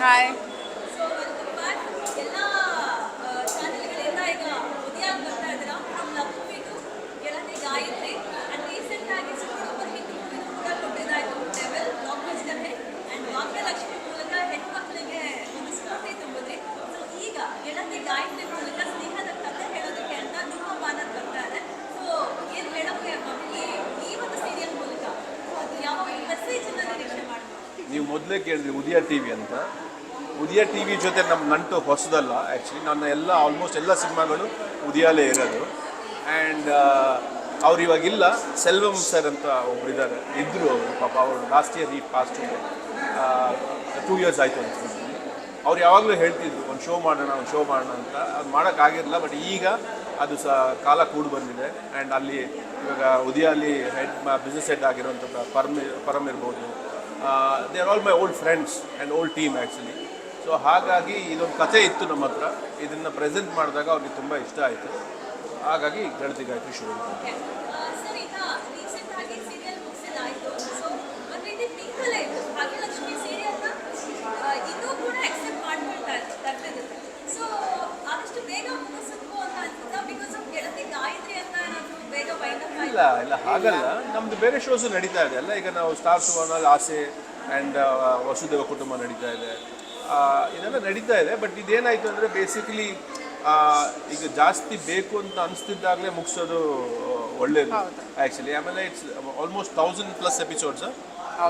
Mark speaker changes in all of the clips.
Speaker 1: Hi.
Speaker 2: So welcome back. ಎಲ್ಲ ಚಾನೆಲ್ಗಳಿಂದ ಈಗ ಉದಯಾಗಿ ಬರ್ತಾ ಇದ್ದೀರಾ. ಫ್ರಮ್ ಲಕ್ಷ್ಮಿ ಟು ಗೆಳತಿ ಗಾಯತ್ರಿ ಅಂಡ್ ರೀಸೆಂಟ್ ಆಗಿ ಸೂಪರ್ ಹಿಟ್ ಮೂವಿನೂ ಕೂಡ ಕೊಟ್ಟಿದ್ದಾಯಿತು. ಡೆವೆಲ್ blockbuster hit and Bhagyalakshmi ಮೂಲಕ ಹೆಣ್ಮಕ್ಳಿಗೆ ಒಂದು ಸ್ಫೂರ್ತಿ ತುಂಬಿದ್ರಿ. ಸೊ ಈಗ ಗೆಳತಿ ಗಾಯತ್ರಿ ಮೂಲಕ ಸ್ನೇಹದ ಕಥೆ ಹೇಳೋದಕ್ಕೆ ಅಂತ ನಿಮ್ಮ ಬ್ಯಾನರ್ ಬರ್ತಾ ಇದೆ. ಸೊ ಏನು ಹೇಳೋಕ್ಕೆ ಈ ಒಂದು ಸೀರಿಯಲ್ ಮೂಲಕ ಅದು ಯಾವ ಮೆಸೇಜನ್ನು ನಿರೀಕ್ಷೆ ಮಾಡ್ಬೋದು?
Speaker 3: ನೀವು ಮೊದಲೇ ಕೇಳಿದ್ರಿ ಉದಯ ಟಿ ವಿ ಅಂತ. ಉದಯ ಟಿ ವಿ ಜೊತೆ ನಮ್ಮ ನಂಟು ಹೊಸದಲ್ಲ. ಆ್ಯಕ್ಚುಲಿ ನನ್ನ ಆಲ್ಮೋಸ್ಟ್ ಎಲ್ಲ ಸಿನಿಮಾಗಳು ಉದಯಾಲೇ ಇರೋದು. ಆ್ಯಂಡ್ ಅವ್ರು ಇವಾಗಿಲ್ಲ. ಸೆಲ್ವಂ ಸರ್ ಅಂತ ಒಬ್ರು ಇದ್ದಾರೆ, ಇದ್ದರು ಅವರು. ಪಾಪ ಅವರು ಲಾಸ್ಟ್ ಇಯರ್ ಈ ಪಾಸ್ಟ್ 2 years ಆಯಿತು ಅಂತ. ಅವ್ರು ಯಾವಾಗಲೂ ಹೇಳ್ತಿದ್ರು ಒಂದು ಶೋ ಮಾಡೋಣ ಅಂತ. ಅದು ಮಾಡೋಕ್ಕಾಗಿರಲಿಲ್ಲ. ಬಟ್ ಈಗ ಅದು ಕಾಲ ಕೂಡು ಬಂದಿದೆ. ಆ್ಯಂಡ್ ಅಲ್ಲಿ ಇವಾಗ ಉದಯಲ್ಲಿ ಬಿಸ್ನೆಸ್ ಹೆಡ್ ಆಗಿರೋಂಥ ಪರಮ್ ಇರ್ಬೋದು. They are all my old friends and old team actually. So ಹಾಗಾಗಿ ಇದೊಂದು ಕಥೆ ಇತ್ತು ನಮ್ಮ ಹತ್ರ. ಇದನ್ನು ಪ್ರೆಸೆಂಟ್ ಮಾಡಿದಾಗ ಅವ್ರಿಗೆ ತುಂಬ ಇಷ್ಟ ಆಯಿತು. ಹಾಗಾಗಿ ಗೆಳತಿ ಗಾಯತ್ರಿ ಶುರು.
Speaker 2: ಸರ್, ಈಗ ರೀಸೆಂಟ್ ಆಗಿ ಸೀರಿಯಲ್ ಮುಗಿಸಿದಾಯಿತು. ಸೊ ಒಂದು ರೀತಿ ಪಿಂಕಲ್ಲೇ ಇತ್ತು. ಭಾಗ್ಯಲಕ್ಷ್ಮಿ ಸೀರಿಯಲ್ನ ಇನ್ನೂ ಕೂಡ ಎಕ್ಸೆಪ್ಟ್ ಮಾಡ್ಕೊಳ್ತಾ ತರ್ತಿದ್ರು. ಸೊ ಆದಷ್ಟು ಬೇಗ ಮುಗಿಸಬೇಕು ಅಂತ ಅನ್ಸುತ್ತಾ? ಬಿಕಾಸ್ ಆಫ್ ಗೆಳತಿ ಗಾಯತ್ರಿ ಅಂತ ಏನಾದರೂ ಬೇಗ ವೈಂಡಪ್
Speaker 3: ಇಲ್ಲ ಹಾಗಲ್ಲ. ನಮ್ಮದು ಬೇರೆ ಶೋಸು ನಡೀತಾ ಇದೆ ಅಲ್ಲ. ಈಗ ನಾವು ಸ್ಟಾರ್ ಸುವರ್ಣಲ್ಲಿ ಆಸೆ ಆ್ಯಂಡ್ ವಸುದೇವ ಕುಟುಂಬ ನಡೀತಾ ಇದೆ. ಇದೆಲ್ಲ ನಡೀತಾ ಇದೆ. ಬಟ್ ಇದೇನಾಯಿತು ಅಂದರೆ ಬೇಸಿಕಲಿ ಈಗ ಜಾಸ್ತಿ ಬೇಕು ಅಂತ ಅನಿಸ್ತಿದ್ದಾಗಲೇ ಮುಗಿಸೋದು ಒಳ್ಳೆಯದು ಆ್ಯಕ್ಚುಲಿ. ಆಮೇಲೆ ಇಟ್ಸ್ ಆಲ್ಮೋಸ್ಟ್ 1000+ ಎಪಿಸೋಡ್ಸ್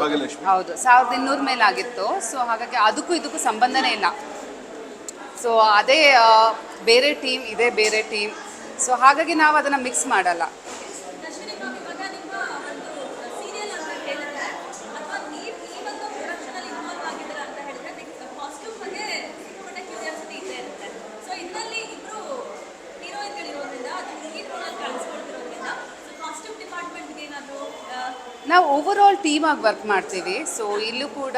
Speaker 3: ಭಾಗ್ಯಲಕ್ಷ್ಮಿ.
Speaker 1: ಹೌದು, 1200 ಮೇಲೆ ಆಗಿತ್ತು. ಸೊ ಹಾಗಾಗಿ ಅದಕ್ಕೂ ಇದಕ್ಕೂ ಸಂಬಂಧನೇ ಇಲ್ಲ. ಸೊ ಅದೇ ಬೇರೆ ಟೀಮ್, ಇದೇ ಬೇರೆ ಟೀಮ್. ಸೊ ಹಾಗಾಗಿ ನಾವು ಅದನ್ನು ಮಿಕ್ಸ್ ಮಾಡಲ್ಲ.
Speaker 2: ಅಶ್ವಿನಿ ಮ್ಯಾಮ್, ಇವಾಗ ನಿಮ್ಮ ಒಂದು ಸೀರಿಯಲ್ ಅಂತ ಹೇಳಿದ್ರೆ ಅಥವಾ ನೀವು ಈ ಒಂದು ಪ್ರೊಡಕ್ಷನಲ್ಲಿ ಇನ್ವಾಲ್ವ್ ಆಗಿದ್ದೀರಾ ಅಂತ ಹೇಳಿದ್ರೆ ಕಾಸ್ಟ್ಯೂಮ್ ಬಗ್ಗೆ ಸಿಕ್ಕಾಪಟ್ಟ ಕ್ಯೂರಿಯಾಸಿಟಿ ಇದ್ದೇ ಇರುತ್ತೆ. ಸೊ ಇದರಲ್ಲಿ ಇಬ್ಬರು ಹೀರೋಯಿನ್ಗಳಿರೋದ್ರಿಂದ ಅದು ಲೀಡ್ ರೋಲಲ್ಲಿ ಕಾಣಿಸ್ಕೊಳ್ತಿರೋದ್ರಿಂದ ಸೊ ಕಾಸ್ಟ್ಯೂಮ್ ಡಿಪಾರ್ಟ್ಮೆಂಟ್ಗೆ ಏನಾದರೂ
Speaker 1: ನಾವು ಓವರ್ ಆಲ್ ಟೀಮಾಗಿ ವರ್ಕ್ ಮಾಡ್ತೀವಿ. ಸೊ ಇಲ್ಲೂ ಕೂಡ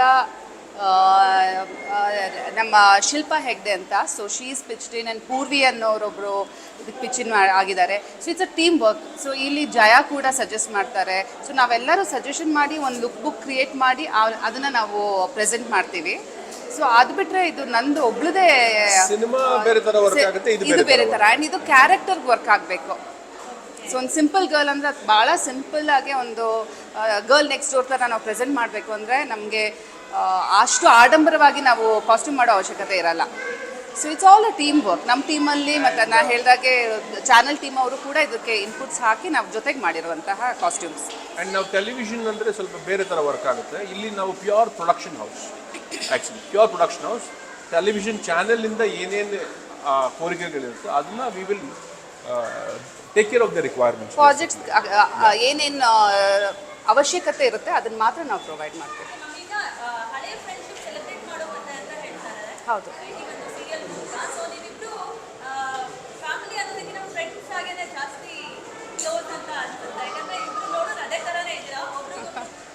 Speaker 1: ನಮ್ಮ ಶಿಲ್ಪಾ ಹೆಗ್ಡೆ ಅಂತ, so she is pitched in and Poorvi ಅನ್ನೋರೊಬ್ಬರು ಇದಕ್ಕೆ ಪಿಚ್ಚಿನ್ ಆಗಿದ್ದಾರೆ. So it's a team work. So ಇಲ್ಲಿ ಜಯ ಕೂಡ ಸಜೆಸ್ಟ್ ಮಾಡ್ತಾರೆ. ಸೊ ನಾವೆಲ್ಲರೂ ಸಜೆಷನ್ ಮಾಡಿ ಒಂದು ಲುಕ್ ಬುಕ್ ಕ್ರಿಯೇಟ್ ಮಾಡಿ ಅದನ್ನು ನಾವು ಪ್ರೆಸೆಂಟ್ ಮಾಡ್ತೀವಿ. ಸೊ ಅದು ಬಿಟ್ಟರೆ ಇದು ನಂದು ಒಬ್ಳದೇ
Speaker 3: ಸಿನಿಮಾ ಬೇರೆ ಥರ ವರ್ಕ್ ಆಗುತ್ತೆ,
Speaker 1: ಇದು ಬೇರೆ ಥರ. ಆ್ಯಂಡ್ ಇದು ಕ್ಯಾರೆಕ್ಟರ್ಗೆ ವರ್ಕ್ ಆಗಬೇಕು. ಸೊ ಒಂದು ಸಿಂಪಲ್ ಗರ್ಲ್ ಅಂದರೆ ಅದು ಭಾಳ ಸಿಂಪಲ್ಲಾಗಿ ಒಂದು ಗರ್ಲ್ ನೆಕ್ಸ್ಟ್ ಡೋರ್ ಥರ ನಾವು ಪ್ರೆಸೆಂಟ್ ಮಾಡಬೇಕು ಅಂದರೆ ನಮಗೆ ಅಷ್ಟು ಆಡಂಬರವಾಗಿ ನಾವು ಕಾಸ್ಟ್ಯೂಮ್ ಮಾಡೋ ಅವಶ್ಯಕತೆ ಇರಲ್ಲ. So it's all a team work. ನಮ್ಮ ಟೀಮಲ್ಲಿ ಮತ್ತು ನಾನು ಹೇಳಿದಾಗೆ ಚಾನಲ್ ಟೀಮ್ ಅವರು ಕೂಡ ಇದಕ್ಕೆ ಇನ್ಪುಟ್ಸ್ ಹಾಕಿ ನಾವು ಜೊತೆಗೆ ಮಾಡಿರುವಂತಹ ಕಾಸ್ಟ್ಯೂಮ್ಸ್.
Speaker 3: ಆ್ಯಂಡ್ ನಾವು ಟೆಲಿವಿಷನ್ ಅಂದರೆ ಸ್ವಲ್ಪ ಬೇರೆ ಥರ ವರ್ಕ್ ಆಗುತ್ತೆ. ಇಲ್ಲಿ ನಾವು pure production house. Actually pure production house. Television ಚಾನೆಲಿಂದ ಏನೇನು ಕೋರಿಕೆಗಳಿರುತ್ತೆ ಅದನ್ನು we will take care of the requirements.
Speaker 1: Projects ಏನೇನು ಅವಶ್ಯಕತೆ ಇರುತ್ತೆ ಅದನ್ನು ಮಾತ್ರ ನಾವು ಪ್ರೊವೈಡ್ ಮಾಡ್ತೀವಿ.
Speaker 2: ಈಗ ಹಳೆಯ ಫ್ರೆಂಡ್ಶಿಪ್ ಸೆಲೆಬ್ರೇಟ್ ಮಾಡೋ ಕಥೆ ಅಂತ ಹೇಳ್ತಾರೆ
Speaker 1: ಹೌದು.
Speaker 2: ಈ ಒಂದು ಸೀರಿಯಲ್ ಮೂಲಕ. ಸೊ ನೀವಿಬ್ರು ಫ್ಯಾಮಿಲಿ ಅನ್ನೋದಕ್ಕಿಂತ ಫ್ರೆಂಡ್ಸ್ ಆಗೇನೆ ಜಾಸ್ತಿ ಕ್ಲೋಸ್ ಅಂತ ಅನ್ಸುತ್ತೆ. ಯಾಕಂದ್ರೆ ಇಬ್ರು ನೋಡೋದು ಅದೇ ಥರನೇ ಇದ್ದೀರಾ. ಒಬ್ರು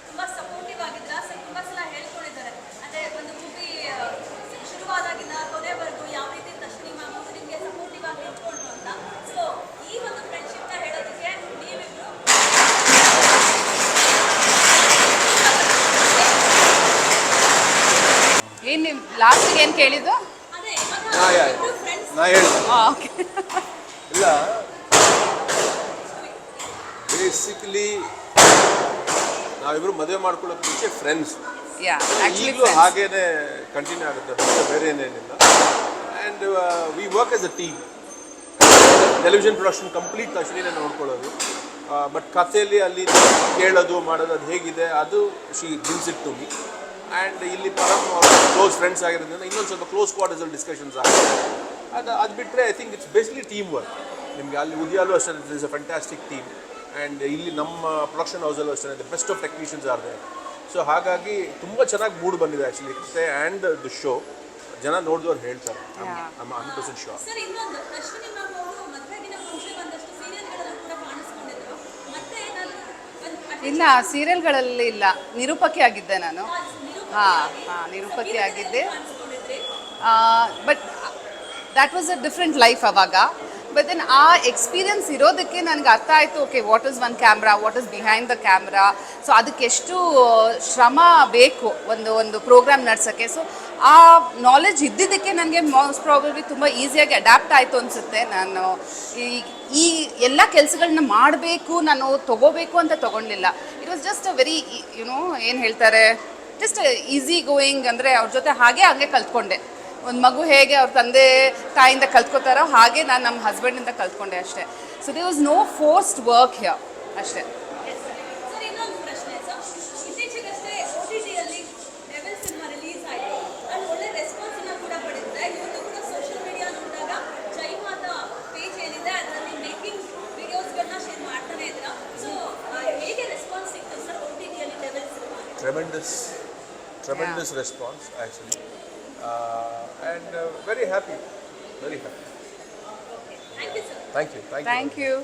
Speaker 2: ತುಂಬ ಸಪೋರ್ಟಿವ್ ಆಗಿದ್ದೀರಾ. ಸೊ ತುಂಬ ಸಲ ಹೇಳ್ಕೊಂಡಿದ್ದಾರೆ ಅಂದರೆ ಒಂದು ಮೂವಿ ಶುರುವಾದಾಗಿಂದ ಕೊನೆವರೆಗೂ ಯಾವ ರೀತಿ ಅಶ್ವಿನಿ ಮ್ಯಾಮ್ ಅವರು ನಿಮಗೆ ಸಪೋರ್ಟಿವ್ ಆಗಿ ನಿಂತ್ಕೊಂಡ್ರು ಅಂತ. ಸೊ ಈ ಒಂದು ಫ್ರೆಂಡ್ಶಿಪ್ನ ಹೇಳೋದಕ್ಕೆ ನೀವಿಬ್ರು
Speaker 1: ಏನು ನೀವು ಲಾಸ್ಟಿಗೆ ಏನು ಕೇಳಿದ್ದು?
Speaker 2: ಅದೇ ಇವಾಗ ಫ್ರೆಂಡ್ಸ್
Speaker 3: ನಾ ಹೇಳ್ತೀನಿ.
Speaker 1: ಓಕೆ.
Speaker 3: ಇಲ್ಲ, ಬೇಸಿಕಲಿ ನಾವಿಬ್ರು ಮದುವೆ ಮಾಡ್ಕೊಳ್ಳೋಕೆ ಮುಂಚೆ ಫ್ರೆಂಡ್ಸ್.
Speaker 1: ಯಾ, ಆ್ಯಕ್ಚುಲಿ
Speaker 3: ಈಗಲೂ ಹಾಗೇನೆ ಕಂಟಿನ್ಯೂ ಆಗುತ್ತೆ, ಬೇರೆ ಏನೇನಿಲ್ಲ. And we work as a team. Television production complete ಅಶ್ವಿನಿನೇ ನೋಡ್ಕೊಳ್ಳೋದು. ಬಟ್ ಕಥೆಯಲ್ಲಿ ಅಲ್ಲಿ ಕೇಳೋದು ಮಾಡೋದು ಅದು ಹೇಗಿದೆ ಅದು she gives it to me. And ಇಲ್ಲಿ ಪರಮ್ ಕ್ಲೋಸ್ ಫ್ರೆಂಡ್ಸ್ ಆಗಿರೋದ್ರಿಂದ ಇನ್ನೊಂದು ಸ್ವಲ್ಪ ಕ್ಲೋಸ್ ಕ್ವಾರ್ಟರ್ಸಲ್ಲಿ ಡಿಸ್ಕಷನ್ಸ್ ಆಗುತ್ತೆ. ಅದು ಬಿಟ್ಟರೆ I think it's basically team work. ನಿಮಗೆ ಅಲ್ಲಿ ಉದಯಾಲು ಅಷ್ಟೇ is a fantastic team. And ಇಲ್ಲಿ ನಮ್ಮ ಪ್ರೊಡಕ್ಷನ್ ಹೌಸಲ್ಲೂ ಅಷ್ಟೇ the best of technicians are there. So ಹಾಗಾಗಿ ತುಂಬ ಚೆನ್ನಾಗಿ ಮೂಡ್ ಬಂದಿದೆ ಆ್ಯಕ್ಚುಲಿ ಕಥೆ ಆ್ಯಂಡ್ ದ ಶೋ. ಜನ ನೋಡಿದವ್ರು ಹೇಳ್ತಾರೆ. ನಮ್ಮ 100% ಶೋ.
Speaker 2: ಸರ್, ಇನ್ನೊಂದು ಅಶ್ವಿನಿ ಮ್ಯಾಮ್ ಅವರು ಮದುವೆಗಿನ ಮುಂಚೆ ಒಂದಷ್ಟು ಸೀರಿಯಲ್ಗಳಲ್ಲೂ ಕೂಡ ಕಾಣಿಸ್ಕೊಂಡಿದ್ರು. ಮತ್ತೆ ಏನಾದರೂ
Speaker 1: ಇಲ್ಲ, ಸೀರಿಯಲ್ಗಳಲ್ಲಿ ಇಲ್ಲ, ನಿರೂಪಕಿ ಆಗಿದ್ದೆ ನಾನು. ನಿರೂಪಕಿ ಆಗಿದ್ದೆ.
Speaker 2: ಕಾಣಿಸ್ಕೊಂಡಿದ್ರಿ.
Speaker 1: But that was a different life ಅವಾಗ. ಬಟ್ ದೆನ್ ಆ ಎಕ್ಸ್ಪೀರಿಯನ್ಸ್ ಇರೋದಕ್ಕೆ ನನಗೆ ಅರ್ಥ ಆಯಿತು, okay what is on camera, what is behind the camera. So ಅದಕ್ಕೆ ಎಷ್ಟು ಶ್ರಮ ಬೇಕು ಒಂದು ಪ್ರೋಗ್ರಾಮ್ ನಡ್ಸೋಕ್ಕೆ. ಸೊ ಆ ನಾಲೆಜ್ ಇದ್ದಿದ್ದಕ್ಕೆ ನನಗೆ ಮೋಸ್ಟ್ ಪ್ರಾಬಬ್ಲಿ ತುಂಬ ಈಸಿಯಾಗಿ ಅಡ್ಯಾಪ್ಟ್ ಆಯಿತು ಅನಿಸುತ್ತೆ. ನಾನು ಈ ಎಲ್ಲ ಕೆಲಸಗಳನ್ನ ಮಾಡಬೇಕು, ನಾನು ತೊಗೋಬೇಕು ಅಂತ ತೊಗೊಳ್ಲಿಲ್ಲ. It was just a very you know ಏನು ಹೇಳ್ತಾರೆ, ಜಸ್ಟ್ ಈಸಿ ಗೋಯಿಂಗ್. ಅಂದರೆ ಅವ್ರ ಜೊತೆ ಹಂಗೆ ಕಲ್ತ್ಕೊಂಡೆ. ಒಂದು ಮಗು ಹೇಗೆ ಅವ್ರ ತಂದೆ ತಾಯಿಯಿಂದ ಕಲ್ತ್ಕೋತಾರೋ ಹಾಗೆ ನಾನು ನಮ್ಮ ಹಸ್ಬೆಂಡಿಂದ ಕಲ್ತ್ಕೊಂಡೆ ಅಷ್ಟೇ. So there was no forced work here ಅಷ್ಟೇ.
Speaker 2: ಸರ್ ಇನ್ನೊಂದು ಪ್ರಶ್ನೆ ಸರ್, ಇತ್ತೀಚೆಗಷ್ಟೇ OTT-ಯಲ್ಲಿ ಡೆವಿಲ್ ಸಿನಿಮಾ ರಿಲೀಸ್ ಆಯಿತು ಅಂಡ್ ಒಳ್ಳೆ ರೆಸ್ಪಾನ್ಸ್ ಅನ್ನ ಕೂಡ ಪಡೆದಿದೆ. ಇವತ್ತು ಕೂಡ ಸೋಷಿಯಲ್ ಮೀಡಿಯಾ ನೋಡಿದಾಗ ಜೈ ಮಾತಾ ಪೇಜ್ ಏನಿದೆ ಅದರಲ್ಲಿ ಮೇಕಿಂಗ್ ವಿಡಿಯೋಸ್ಗಳನ್ನ ಶೇರ್ ಮಾಡ್ತಾನೆ ಇದ್ದೀರಾ. ಸೊ ಹೇಗೆ ರೆಸ್ಪಾನ್ಸ್ ಸಿಗ್ತದೆ ಸರ್ OTT-ಯಲ್ಲಿ Devil cinema?
Speaker 3: Tremendous response actually, and very happy.
Speaker 2: Thank you sir.
Speaker 3: Thank you.
Speaker 1: Thank you.